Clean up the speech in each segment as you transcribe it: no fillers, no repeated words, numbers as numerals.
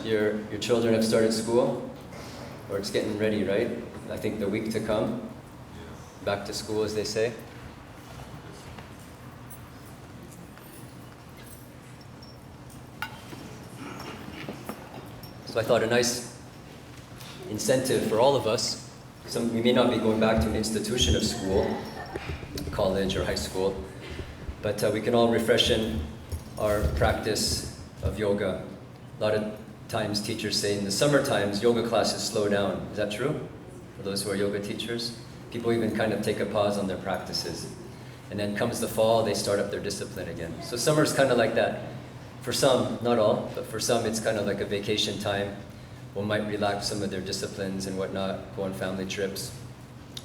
Your children have started school, or it's getting ready, right? I think the week to come, back to school, as they say. So I thought a nice incentive for all of us, we may not be going back to an institution of school, college or high school, but we can all refreshen our practice of yoga. A lot of times teachers say in the summer times, yoga classes slow down. Is that true? For those who are yoga teachers? People even kind of take a pause on their practices. And then comes the fall, they start up their discipline again. So summer's kind of like that. For some, not all, but for some it's kind of like a vacation time. One might relax some of their disciplines and whatnot, go on family trips.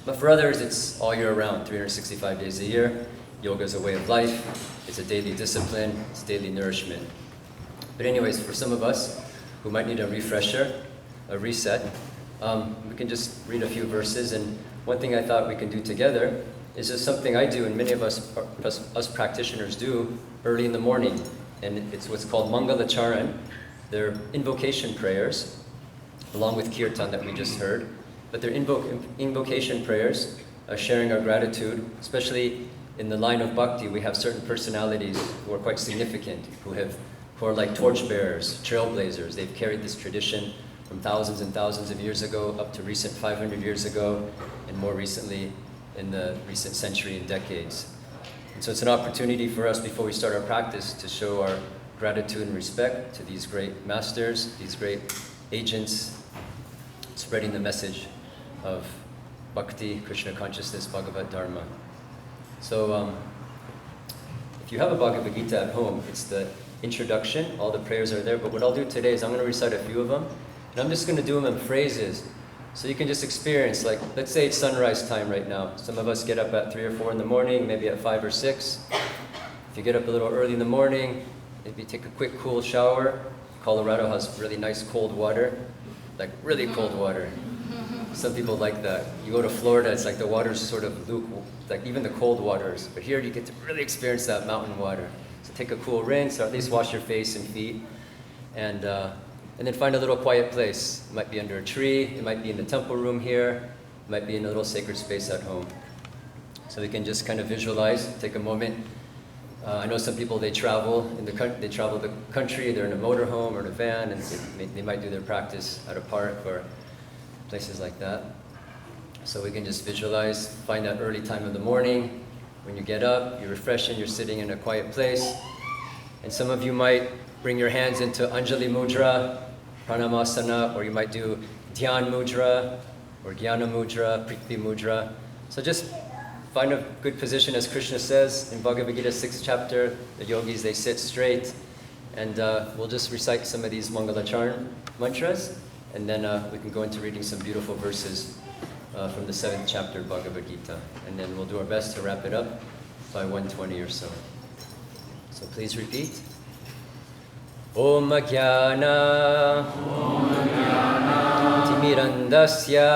But for others, it's all year round, 365 days a year. Yoga is a way of life. It's a daily discipline. It's daily nourishment. But anyways, for some of us who might need a refresher, a reset, we can just read a few verses. And one thing I thought we can do together is just something I do and many of us practitioners do early in the morning. And it's what's called Mangalacharan. They're invocation prayers, along with kirtan that we just heard. But they're invocation prayers, sharing our gratitude, especially in the line of bhakti. We have certain personalities who are quite significant, who are like torchbearers, trailblazers. They've carried this tradition from thousands and thousands of years ago up to recent 500 years ago, and more recently in the recent century and decades. And so it's an opportunity for us before we start our practice to show our gratitude and respect to these great masters, these great agents, spreading the message of bhakti, Krishna consciousness, Bhagavad Dharma. So if you have a Bhagavad Gita at home, it's the introduction, all the prayers are there, but what I'll do today is I'm going to recite a few of them, and I'm just going to do them in phrases, so you can just experience, like, let's say it's sunrise time right now. Some of us get up at 3 or 4 in the morning, maybe at 5 or 6. If you get up a little early in the morning, maybe take a quick cool shower. Colorado has really nice cold water, like really cold water. Some people like that. You go to Florida, it's like the water's sort of lukewarm, like even the cold waters, but here you get to really experience that mountain water. So take a cool rinse, or at least wash your face and feet, and then find a little quiet place. It might be under a tree, it might be in the temple room here, it might be in a little sacred space at home. So we can just kind of visualize, take a moment. I know some people, they travel the country, they're in a motorhome or in a van, and they might do their practice at a park or places like that. So we can just visualize, find that early time of the morning. When you get up, you're refreshing, you're sitting in a quiet place. And some of you might bring your hands into Anjali Mudra, Pranamasana, or you might do Dhyan Mudra, or Jnana Mudra, Prithvi Mudra. So just find a good position, as Krishna says in Bhagavad Gita 6th chapter, the yogis, they sit straight. And we'll just recite some of these Mangalacharan mantras, and then we can go into reading some beautiful verses from the 7th chapter of Bhagavad Gita. And then we'll do our best to wrap it up by 1:20 or so. So please repeat. Om Jnana Timirandasya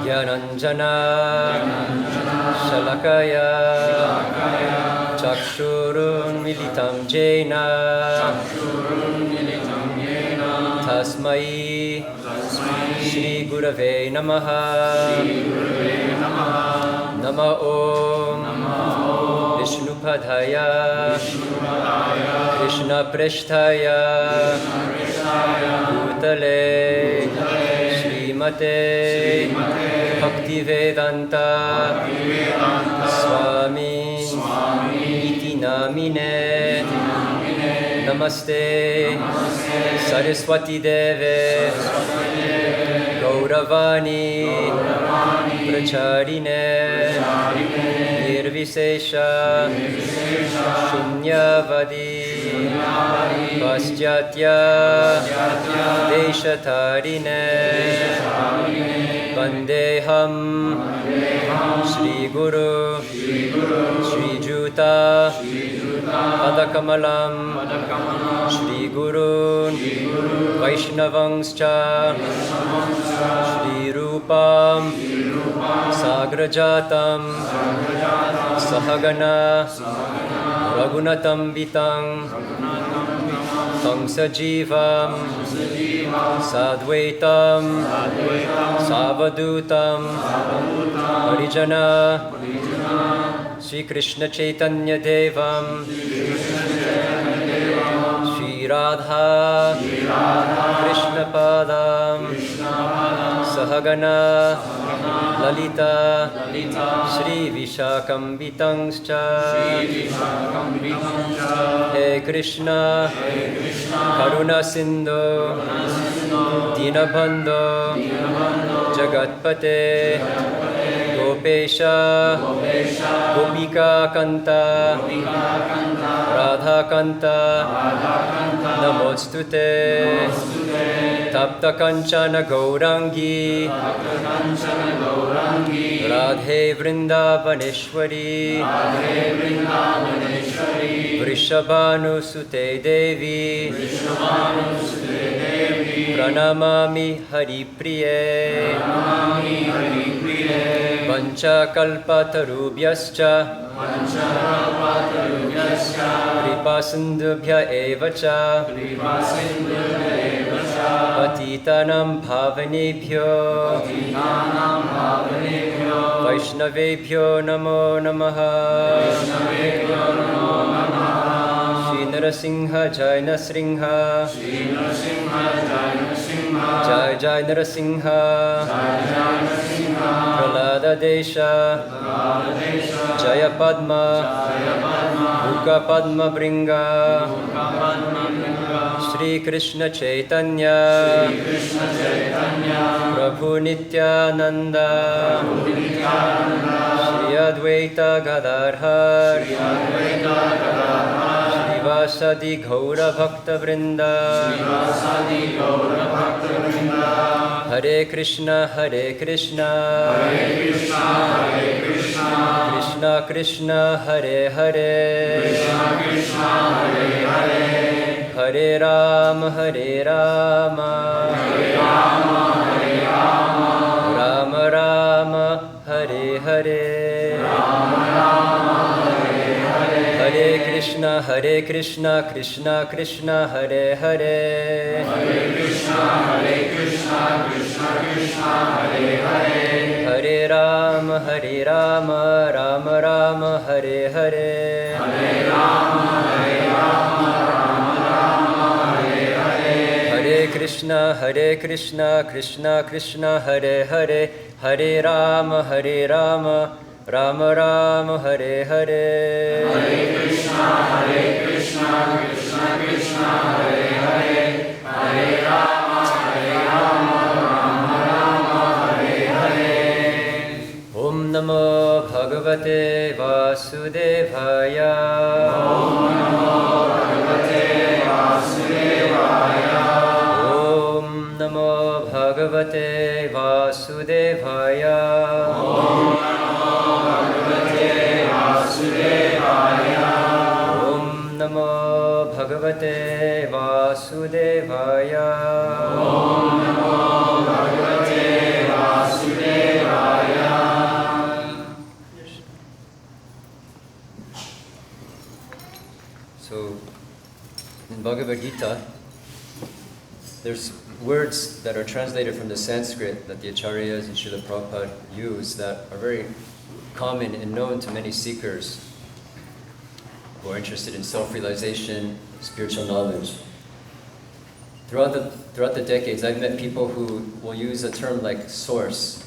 Jnananjana Shalakaya Chakshurun Militam Jena Tasmai Shri Gurave Namaha Nama Om Vishnupadhaya Krishna Preshtaya Bhutale Srimate Bhaktivedanta Swami Iti Namine Namaste Saraswati Deve Gauravani Pracharine Nirvisesha Shunyavadi Paschatya Deshatarine Vandeham Shri Guru Shri Juta Padakamalam Shri Gurun Vaishnavangscha Shri Rupam Sagrajatam Sahagana Raghunatam Vitang Samsajivam Sadvaitam Savadutam Harijana Shri Krishna Chaitanya Devam Shri Radha Krishna Padam Sahagana Lalita Shri Vishakambitangscha He Krishna Karuna Sindhu Dinabandhu Jagatpate Gopesha Gopika Kanta Radha Kanta Namostute Tapta Kanchana Gaurangi Radhe Vrindavaneshwari Vrishabhanu Sute Devi Pranamami Hari Priye Vancha Kalpatarubhyascha Kripa Sindhubhya Evacha Patitanam Bhavanebhyo Vaishnavebhyo Namo Namaha Shri Narasingha Jai Narasingha Jai Jai Narasingha Pralada Desha Jaya Padma Bhuka Padma Bringa Shri Krishna Chaitanya Prabhu Nityananda Shri Advaita Gadadhar Srivasadi Gaura Bhakta Vrinda Hare Krishna Hare Krishna Krishna Krishna Hare Hare Hare Rama Hare Rama Rama Rama Hare Hare Hare Krishna Krishna Krishna Hare Hare Hare Rama Rama Rama Hare Hare Hare Krishna Krishna Krishna Hare Hare Hare Rama Rama Rama Hare Hare Hare Krishna Krishna Krishna Hare Hare Hare Rama Rama Rama Hare Hare Om Namo Bhagavate Vasudevaya Om Namo Bhagavate Vasudevaya Om Namo Bhagavate Vasudevaya Om Namo Bhagavate Vasudevaya Om Namo Bhagavate Vasudevaya So, in Bhagavad Gita, there's words that are translated from the Sanskrit that the Acharyas and Srila Prabhupada use that are very common and known to many seekers who are interested in self-realization, spiritual knowledge. Throughout the decades, I've met people who will use a term like source.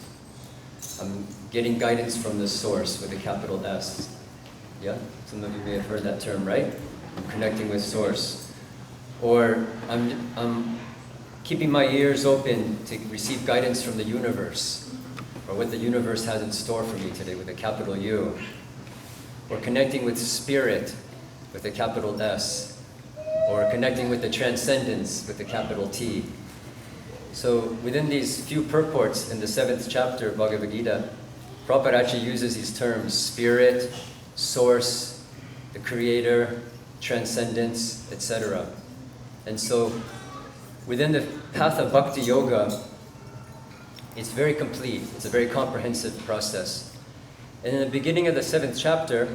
I'm getting guidance from the source with a capital S. Yeah? Some of you may have heard that term, right? I'm connecting with source. Or I'm keeping my ears open to receive guidance from the universe, or what the universe has in store for me today with a capital U. Or connecting with spirit with a capital S, or connecting with the transcendence with a capital T. So within these few purports in the 7th chapter of Bhagavad Gita, Prabhupada actually uses these terms: spirit, source, the creator, transcendence, etc. And so within the path of Bhakti Yoga, it's very complete. It's a very comprehensive process. And in the beginning of the 7th chapter,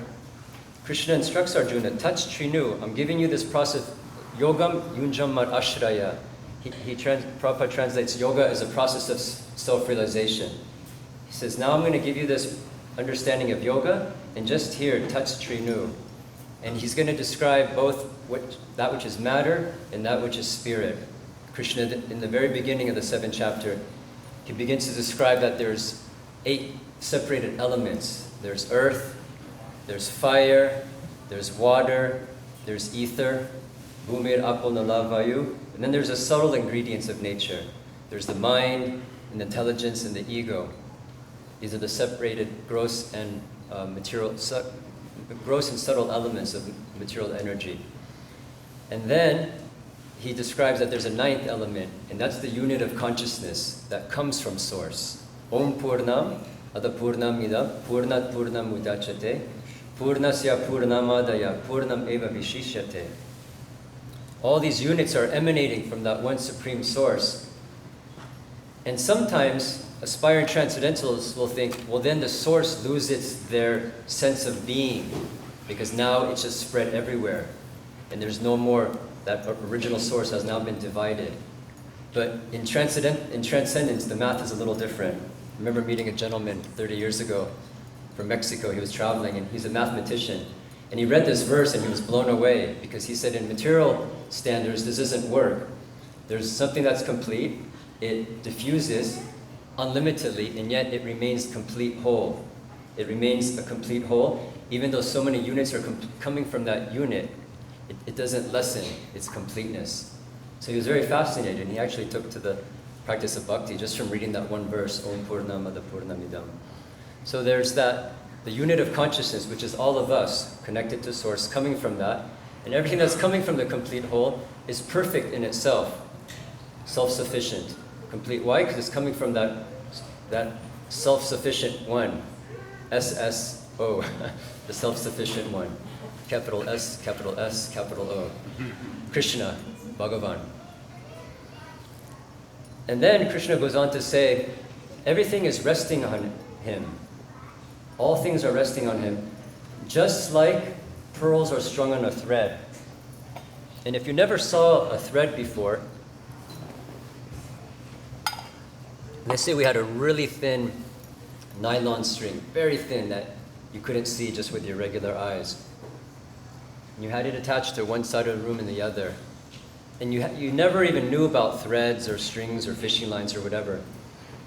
Krishna instructs Arjuna, Touch Trinu, I'm giving you this process Yogam yunjammar ashraya. Prabhupada translates yoga as a process of self-realization. He says, now I'm going to give you this understanding of yoga, and just here, tat trinu. And he's going to describe both that which is matter and that which is spirit. Krishna, in the very beginning of the 7th chapter, he begins to describe that there's 8 separated elements. There's earth, there's fire, there's water, there's ether, bhumir, apo, nala, vayu, and then there's the subtle ingredients of nature. There's the mind, and the intelligence, and the ego. These are the separated gross and gross and subtle elements of material energy. And then he describes that there's a 9th element, and that's the unit of consciousness that comes from source. Om Purnam, Ada Purnam Idam, Purnat Purnam Udachate, Purnasya Purnamadaya, Purnam Eva Vishishyate. All these units are emanating from that one supreme source. And sometimes aspiring transcendentalists will think, well, then the source loses their sense of being, because now it's just spread everywhere. And there's no more, that original source has now been divided. But in transcendence, the math is a little different. I remember meeting a gentleman 30 years ago from Mexico. He was traveling, and he's a mathematician. And he read this verse, and he was blown away, because he said, in material standards, this doesn't work. There's something that's complete. It diffuses unlimitedly, and yet it remains complete whole. It remains a complete whole. Even though so many units are coming from that unit, it doesn't lessen its completeness. So he was very fascinated, and he actually took to the practice of bhakti just from reading that one verse, Om Purnam Ada Purnamidam. So there's that, the unit of consciousness, which is all of us, connected to source, coming from that. And everything that's coming from the complete whole is perfect in itself, self-sufficient. Complete. Why? Because it's coming from that self-sufficient one, S-S-O, the self-sufficient one. Capital S, capital S, capital O. Krishna, Bhagavan. And then Krishna goes on to say, everything is resting on him. All things are resting on him, just like pearls are strung on a thread. And if you never saw a thread before, let's say we had a really thin nylon string, very thin, that you couldn't see just with your regular eyes. You had it attached to one side of the room and the other. And you never even knew about threads or strings or fishing lines or whatever.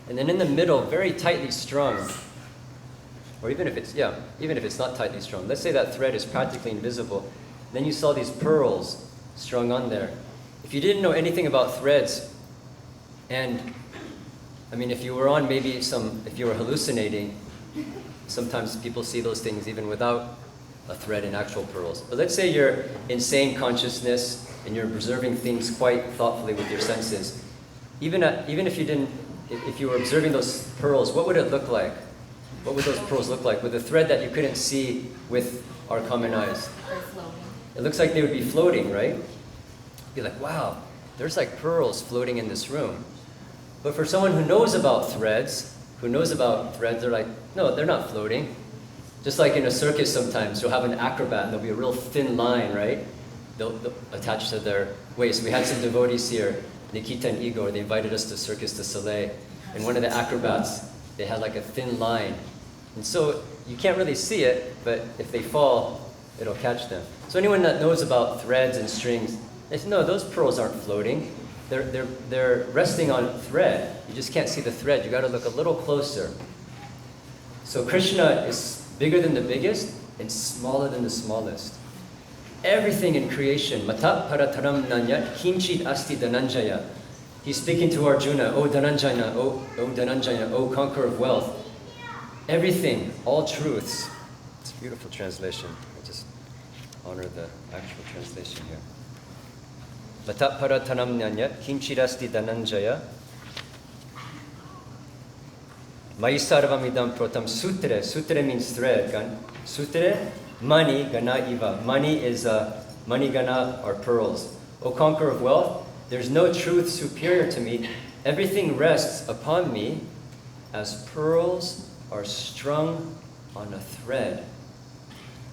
And then in the middle, very tightly strung, or even if it's not tightly strung, let's say that thread is practically invisible, then you saw these pearls strung on there. If you didn't know anything about threads, and I mean, if you were on if you were hallucinating, sometimes people see those things even without a thread in actual pearls. But let's say you're in sane consciousness and you're observing things quite thoughtfully with your senses. Even if you were observing those pearls, what would it look like? What would those pearls look like with a thread that you couldn't see with our common eyes? They're floating. It looks like they would be floating, right? You'd be like, wow, there's like pearls floating in this room. But for someone who knows about threads, they're like, no, they're not floating. Just like in a circus sometimes, you'll have an acrobat and there'll be a real thin line, right? They'll attach to their waist. We had some devotees here, Nikita and Igor, they invited us to Circus du Soleil. And one of the acrobats, they had like a thin line. And so you can't really see it, but if they fall, it'll catch them. So anyone that knows about threads and strings, they say, no, those pearls aren't floating. They're resting on thread. You just can't see the thread. You got to look a little closer. So Krishna is bigger than the biggest and smaller than the smallest. Everything in creation, Mata Parataram Nanyat Kinchit Asti Dhananjaya. He's speaking to Arjuna, O Dhananjaya, O Dhananjaya, O conqueror of wealth. Everything, all truths. It's a beautiful translation. I just honor the actual translation here. Mata Parataram Nanyat Kinchit Asti Dhananjaya. Maisarvamidam protam sutre. Sutre means thread. Sutre, mani gana iva. Mani is mani gana are pearls. O conqueror of wealth, there's no truth superior to me. Everything rests upon me as pearls are strung on a thread.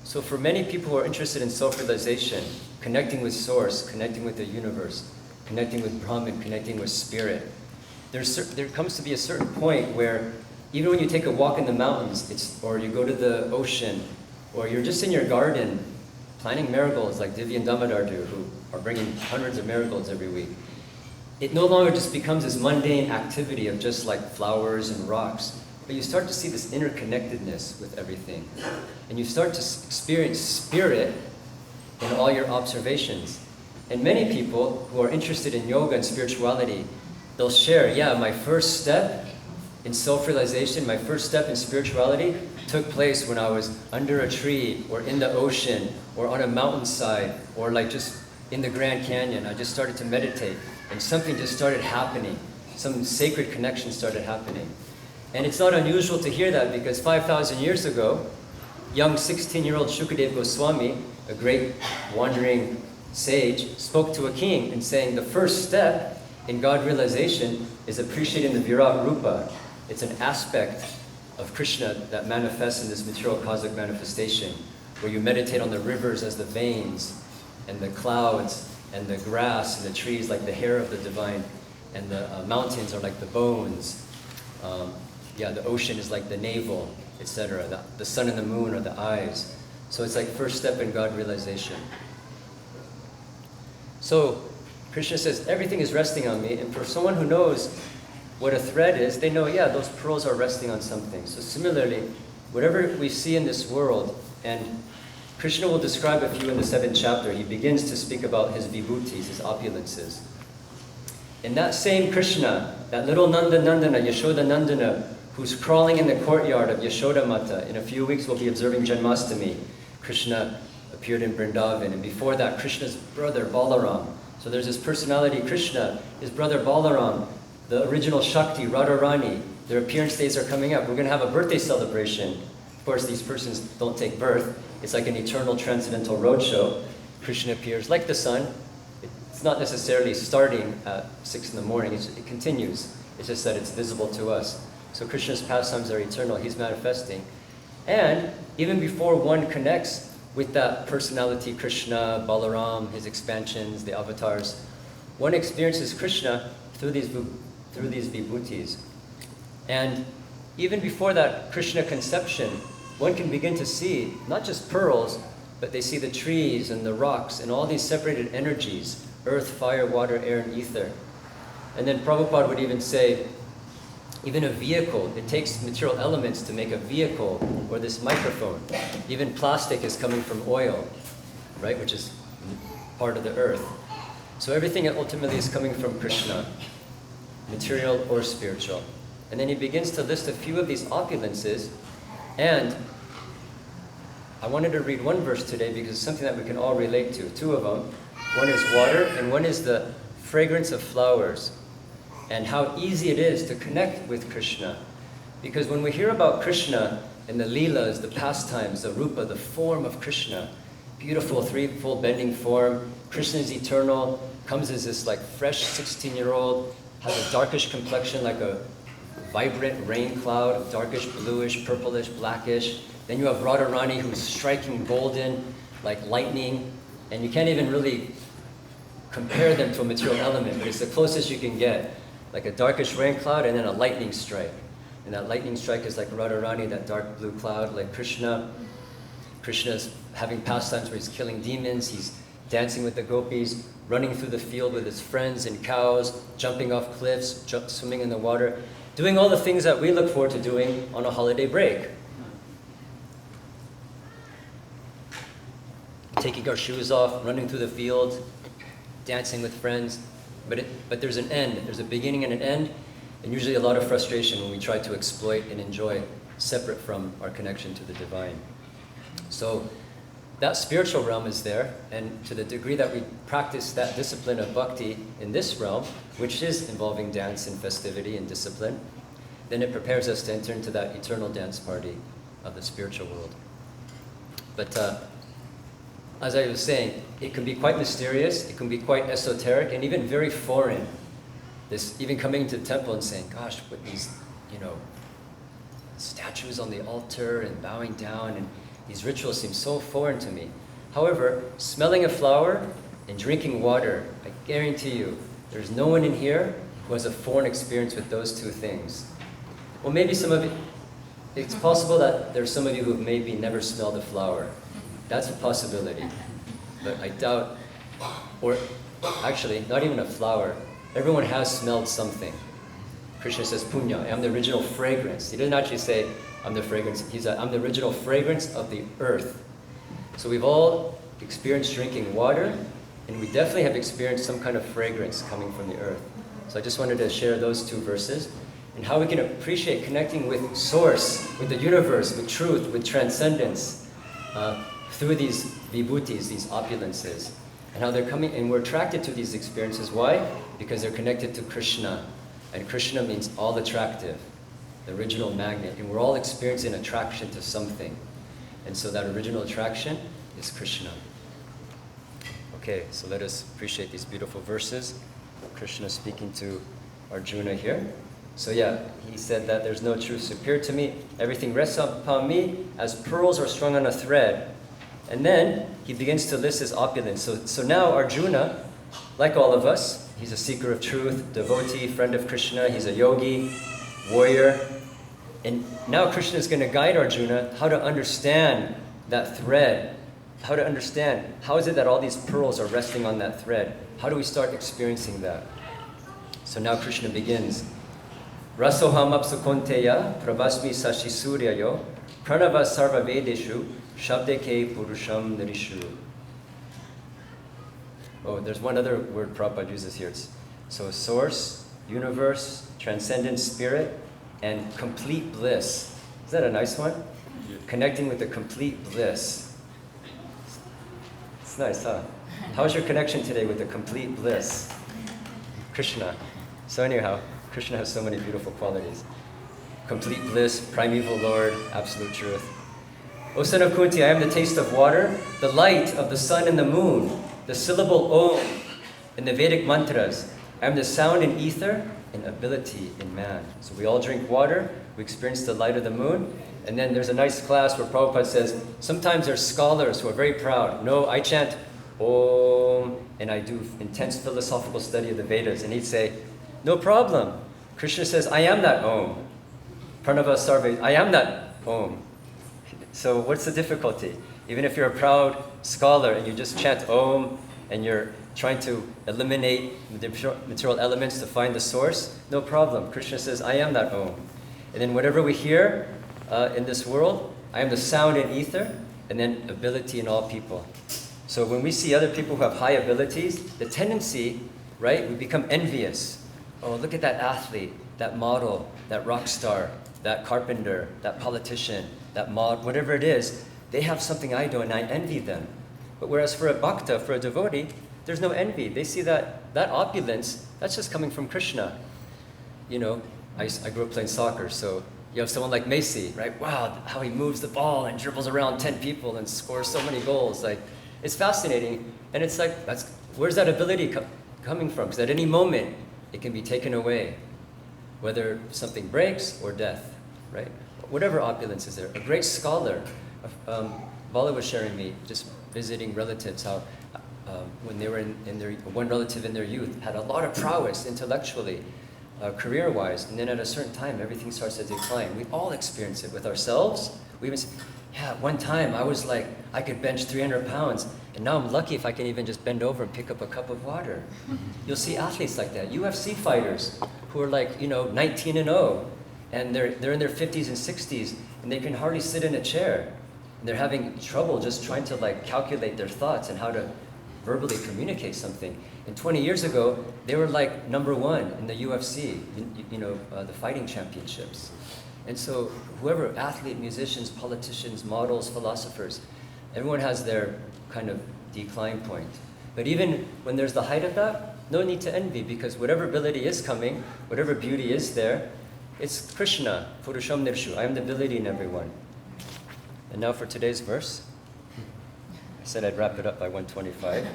So for many people who are interested in self-realization, connecting with Source, connecting with the universe, connecting with Brahman, connecting with Spirit. There comes to be a certain point where even when you take a walk in the mountains, or you go to the ocean, or you're just in your garden planting marigolds like Divya and Damodar do, who are bringing hundreds of marigolds every week, it no longer just becomes this mundane activity of just like flowers and rocks, but you start to see this interconnectedness with everything. And you start to experience spirit in all your observations. And many people who are interested in yoga and spirituality, they'll share, yeah, my first step in self-realization, my first step in spirituality took place when I was under a tree or in the ocean or on a mountainside or like just in the Grand Canyon. I just started to meditate and something just started happening. Some sacred connection started happening. And it's not unusual to hear that because 5,000 years ago, young 16-year-old Shukadev Goswami, a great wandering sage, spoke to a king and saying the first step in God realization is appreciating the Virat Rupa. It's an aspect of Krishna that manifests in this material cosmic manifestation, where you meditate on the rivers as the veins, and the clouds, and the grass, and the trees like the hair of the divine, and the mountains are like the bones. The ocean is like the navel, etc. The sun and the moon are the eyes. So it's like first step in God realization. So Krishna says, everything is resting on me, and for someone who knows what a thread is, they know, yeah, those pearls are resting on something. So similarly, whatever we see in this world, and Krishna will describe a few in the 7th chapter. He begins to speak about his vibhutis, his opulences. In that same Krishna, that little Nandana, Yashoda Nandana, who's crawling in the courtyard of Yashoda Mata, in a few weeks we'll be observing Janmashtami. Krishna appeared in Vrindavan, and before that, Krishna's brother Balaram. So there's this personality, Krishna, his brother Balaram, the original Shakti, Radharani. Their appearance days are coming up. We're going to have a birthday celebration. Of course, these persons don't take birth. It's like an eternal transcendental roadshow. Krishna appears like the sun. It's not necessarily starting at 6 in the morning. It continues. It's just that it's visible to us. So Krishna's pastimes are eternal. He's manifesting. And even before one connects with that personality, Krishna, Balaram, his expansions, the avatars, one experiences Krishna through these vibhutis. And even before that Krishna conception, one can begin to see not just pearls, but they see the trees and the rocks and all these separated energies, earth, fire, water, air, and ether. And then Prabhupada would even say, even a vehicle, it takes material elements to make a vehicle, or this microphone. Even plastic is coming from oil, right, which is part of the earth. So everything ultimately is coming from Krishna, material or spiritual. And then he begins to list a few of these opulences. And I wanted to read one verse today because it's something that we can all relate to. Two of them. One is water, and one is the fragrance of flowers, and how easy it is to connect with Krishna. Because when we hear about Krishna and the Leelas, the pastimes, the Rupa, the form of Krishna, beautiful threefold bending form, Krishna is eternal, comes as this like fresh 16-year-old, has a darkish complexion like a vibrant rain cloud, darkish, bluish, purplish, blackish. Then you have Radharani who's striking golden like lightning, and you can't even really compare them to a material element, but it's the closest you can get. Like a darkish rain cloud and then a lightning strike. And that lightning strike is like Radharani, that dark blue cloud, like Krishna. Krishna's having pastimes where he's killing demons, he's dancing with the gopis, running through the field with his friends and cows, jumping off cliffs, swimming in the water, doing all the things that we look forward to doing on a holiday break. Taking our shoes off, running through the field, dancing with friends. But there's an end. There's a beginning and an end, and usually a lot of frustration when we try to exploit and enjoy separate from our connection to the divine. So that spiritual realm is there, and to the degree that we practice that discipline of bhakti in this realm, which is involving dance and festivity and discipline, then it prepares us to enter into that eternal dance party of the spiritual world. But as I was saying, it can be quite mysterious, it can be quite esoteric, and even very foreign. This, even coming to the temple and saying, gosh, with these, statues on the altar and bowing down, and these rituals seem so foreign to me. However, smelling a flower and drinking water, I guarantee you, there's no one in here who has a foreign experience with those two things. Well, maybe some of you, it's possible that there's some of you who maybe never smelled a flower. That's a possibility. But I doubt, or actually, not even a flower. Everyone has smelled something. Krishna says, Punya, I'm the original fragrance. He doesn't actually say, I'm the fragrance. He said, I'm the original fragrance of the earth. So we've all experienced drinking water, and we definitely have experienced some kind of fragrance coming from the earth. So I just wanted to share those two verses, and how we can appreciate connecting with Source, with the universe, with truth, with transcendence, through these vibhutis, these opulences, and how they're coming, and we're attracted to these experiences. Why? Because they're connected to Krishna, and Krishna means all attractive, the original magnet, and we're all experiencing attraction to something, and so that original attraction is Krishna. Okay, so let us appreciate these beautiful verses. Krishna speaking to Arjuna here. So yeah, he said that there's no truth superior to me. Everything rests upon me as pearls are strung on a thread. And then he begins to list his opulence. So now Arjuna, like all of us, he's a seeker of truth, devotee, friend of Krishna. He's a yogi, warrior. And now Krishna is going to guide Arjuna how to understand that thread. How to understand, how is it that all these pearls are resting on that thread? How do we start experiencing that? So now Krishna begins. Rasoham apsukonteya prabhasmi sashi suryayo pranava sarva vedeshu shabdeke purusham nirishu. Oh, there's one other word Prabhupada uses here. So source, universe, transcendent spirit, and complete bliss. Is that a nice one? Yeah. Connecting with the complete bliss. It's nice, huh? How's your connection today with the complete bliss? Krishna. So anyhow, Krishna has so many beautiful qualities. Complete bliss, primeval Lord, absolute truth. O son of Kunti, I am the taste of water, the light of the sun and the moon, the syllable Om in the Vedic mantras. I am the sound in ether and ability in man. So we all drink water, we experience the light of the moon, and then there's a nice class where Prabhupada says, sometimes there's scholars who are very proud. No, I chant Om, and I do intense philosophical study of the Vedas. And he'd say, no problem. Krishna says, I am that Om. Pranava Sarve, I am that Om. So what's the difficulty? Even if you're a proud scholar and you just chant Om and you're trying to eliminate the material elements to find the source, no problem. Krishna says, I am that Om. And then whatever we hear in this world, I am the sound in ether, and then ability in all people. So when we see other people who have high abilities, the tendency, right, we become envious. Oh, look at that athlete, that model, that rock star, that carpenter, that politician, that mod, whatever it is, they have something I don't, and I envy them. But whereas for a bhakta, for a devotee, there's no envy. They see that opulence, that's just coming from Krishna. You know, I grew up playing soccer, so you have someone like Messi, right? Wow, how he moves the ball and dribbles around 10 people and scores so many goals. Like, it's fascinating. And it's like, where's that ability coming from? Because at any moment, it can be taken away, whether something breaks or death, right? Whatever opulence is there. A great scholar, Bala was sharing me, just visiting relatives, how when they were in their, one relative in their youth had a lot of prowess intellectually, career-wise, and then at a certain time, everything starts to decline. We all experience it with ourselves. We even say, yeah, at one time I was like, I could bench 300 pounds, and now I'm lucky if I can even just bend over and pick up a cup of water. You'll see athletes like that. UFC fighters who are like, 19-0, and they're in their 50s and 60s, and they can hardly sit in a chair. And they're having trouble just trying to like calculate their thoughts and how to verbally communicate something. And 20 years ago, they were like #1 in the UFC, the fighting championships. And so whoever, athlete, musicians, politicians, models, philosophers, everyone has their kind of decline point. But even when there's the height of that, no need to envy, because whatever ability is coming, whatever beauty is there, it's Krishna, Purusham Nirshu. I am the ability in everyone. And now for today's verse. I said I'd wrap it up by 1:25.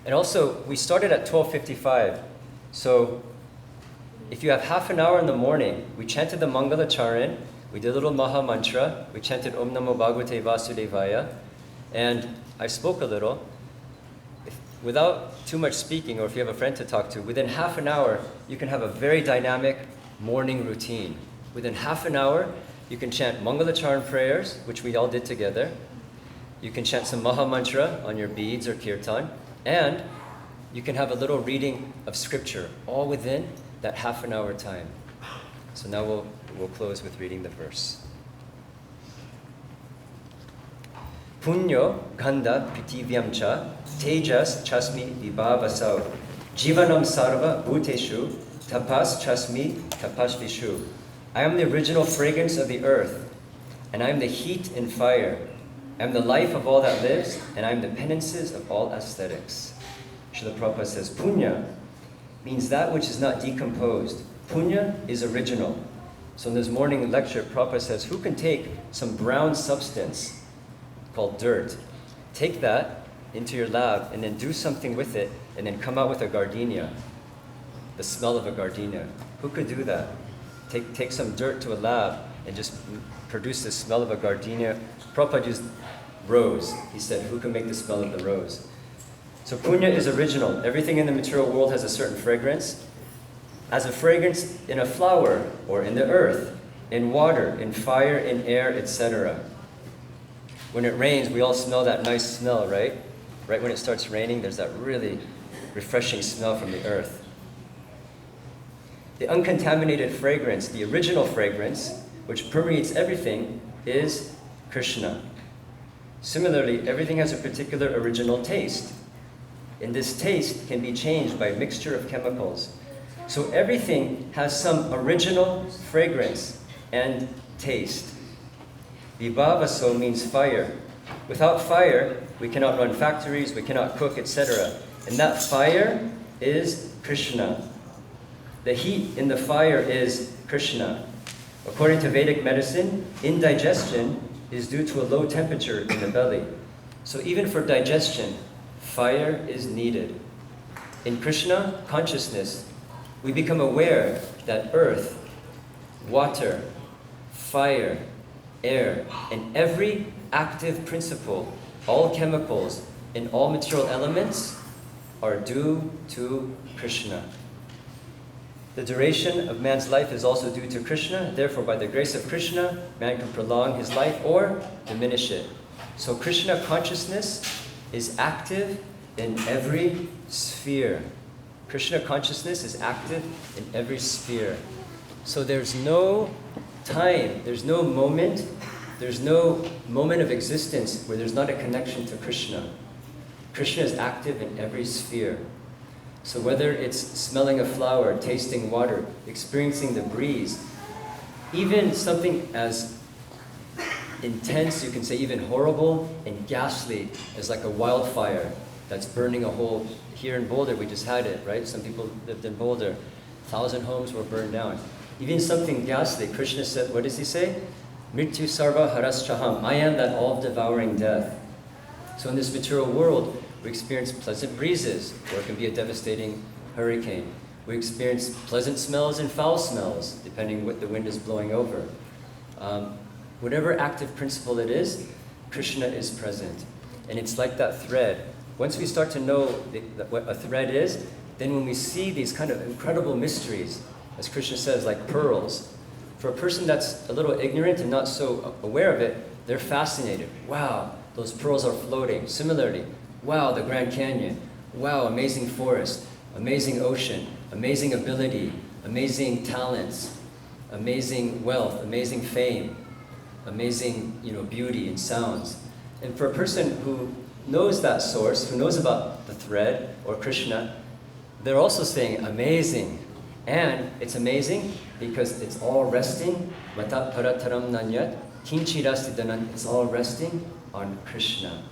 And also, we started at 12:55. So if you have half an hour in the morning, we chanted the Mangala Charan, we did a little Maha Mantra, we chanted Om Namo Bhagavate Vasudevaya, and I spoke a little. without too much speaking, or if you have a friend to talk to, within half an hour, you can have a very dynamic morning routine. Within half an hour, you can chant Mangalacharan prayers, which we all did together. You can chant some Maha Mantra on your beads or kirtan, and you can have a little reading of scripture, all within that half an hour time. So now we'll close with reading the verse. Punyo ganda pritivyamcha tejas chasmi vibhavasau jivanam sarva bhuteshu tapas chasmi tapasvishu. I am the original fragrance of the earth, and I am the heat and fire. I am the life of all that lives, and I am the penances of all aesthetics. Srila Prabhupada says, Punya means that which is not decomposed. Punya is original. So in this morning lecture, Prabhupada says, who can take some brown substance called dirt, take that into your lab, and then do something with it, and then come out with a gardenia, the smell of a gardenia? Who could do that? Take some dirt to a lab and just produce the smell of a gardenia. Prabhupada used rose. He said, who can make the smell of the rose? So punya is original. Everything in the material world has a certain fragrance. As a fragrance in a flower, or in the earth, in water, in fire, in air, etc. When it rains, we all smell that nice smell, right? Right when it starts raining, there's that really refreshing smell from the earth. The uncontaminated fragrance, the original fragrance, which permeates everything, is Krsna. Similarly, everything has a particular original taste. And this taste can be changed by a mixture of chemicals. So everything has some original fragrance and taste. Vibhavaso means fire. Without fire, we cannot run factories, we cannot cook, etc. And that fire is Krsna. The heat in the fire is Krsna. According to Vedic medicine, indigestion is due to a low temperature in the belly. So even for digestion, fire is needed. In Krsna consciousness, we become aware that earth, water, fire, air, and every active principle, all chemicals, and all material elements are due to Krsna. The duration of man's life is also due to Krsna. Therefore, by the grace of Krsna, man can prolong his life or diminish it. So Krsna consciousness is active in every sphere. Krsna consciousness is active in every sphere. So there's no time, there's no moment of existence where there's not a connection to Krsna. Krsna is active in every sphere. So whether it's smelling a flower, tasting water, experiencing the breeze, even something as intense, you can say even horrible and ghastly as like a wildfire that's burning a whole, here in Boulder we just had it, right? Some people lived in Boulder, 1,000 homes were burned down. Even something ghastly, Krishna said, what does he say? Mrityu sarva haraschaham, I am that all-devouring death. So in this material world, we experience pleasant breezes, or it can be a devastating hurricane. We experience pleasant smells and foul smells, depending what the wind is blowing over. Whatever active principle it is, Krishna is present. And it's like that thread. Once we start to know what a thread is, then when we see these kind of incredible mysteries, as Krishna says, like pearls, for a person that's a little ignorant and not so aware of it, they're fascinated. Wow, those pearls are floating. Similarly, wow, the Grand Canyon. Wow, amazing forest, amazing ocean, amazing ability, amazing talents, amazing wealth, amazing fame, amazing, beauty and sounds. And for a person who knows that source, who knows about the thread or Krishna, they're also saying amazing. And it's amazing because it's all resting. Mata parataram nanyat, kinchirasidanan, it's all resting on Krishna.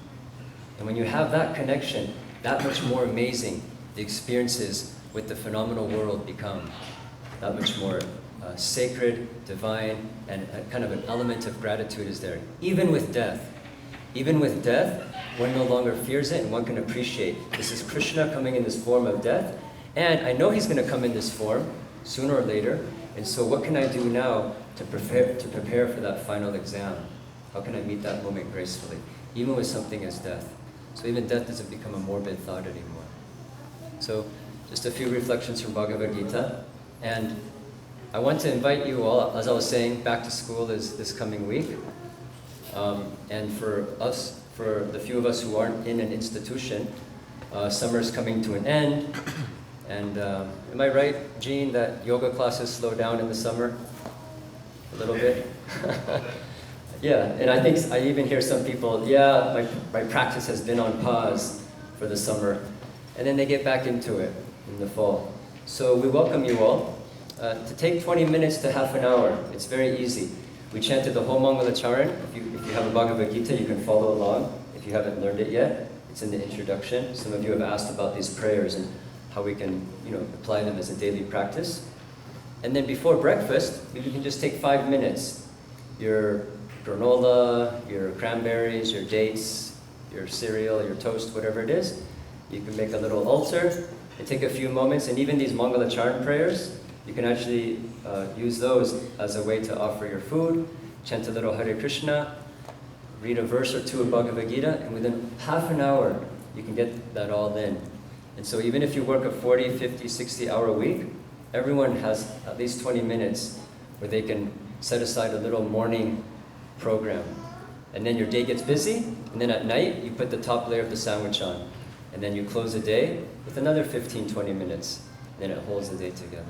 And when you have that connection, that much more amazing the experiences with the phenomenal world become. That much more sacred, divine, and kind of an element of gratitude is there. Even with death. Even with death, one no longer fears it and one can appreciate this is Krishna coming in this form of death. And I know he's going to come in this form sooner or later. And so what can I do now to prepare for that final exam? How can I meet that moment gracefully? Even with something as death. So even death doesn't become a morbid thought anymore. So just a few reflections from Bhagavad Gita. And I want to invite you all, as I was saying, back to school is this coming week. And for us, for the few of us who aren't in an institution, summer's coming to an end. And am I right, Jean, that yoga classes slow down in the summer a little bit? Yeah, and I think I even hear some people, yeah, my practice has been on pause for the summer. And then they get back into it in the fall. So we welcome you all to take 20 minutes to half an hour. It's very easy. We chanted the whole Mangalacharan. If you have a Bhagavad Gita, you can follow along. If you haven't learned it yet, it's in the introduction. Some of you have asked about these prayers and how we can, apply them as a daily practice. And then before breakfast, you can just take 5 minutes. Your granola, your cranberries, your dates, your cereal, your toast, whatever it is. You can make a little altar and take a few moments. And even these Mangalacharan prayers, you can actually use those as a way to offer your food, chant a little Hare Krishna, read a verse or two of Bhagavad Gita, and within half an hour, you can get that all in. And so even if you work a 40, 50, 60-hour week, everyone has at least 20 minutes where they can set aside a little morning program. And then your day gets busy, and then at night, you put the top layer of the sandwich on. And then you close the day with another 15, 20 minutes. Then it holds the day together.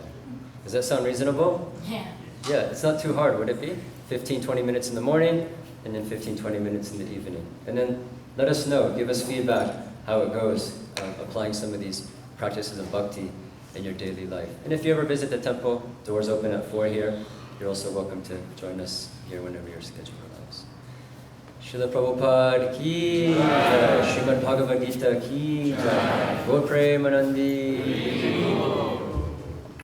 Does that sound reasonable? Yeah. Yeah, it's not too hard, would it be? 15, 20 minutes in the morning, and then 15, 20 minutes in the evening. And then let us know, give us feedback how it goes, applying some of these practices of bhakti in your daily life. And if you ever visit the temple, doors open at 4 here. You're also welcome to join us here whenever your schedule allows. Srila Prabhupada ki jai, Srimad Bhagavad Gita ki jai, Gaur Premanandi.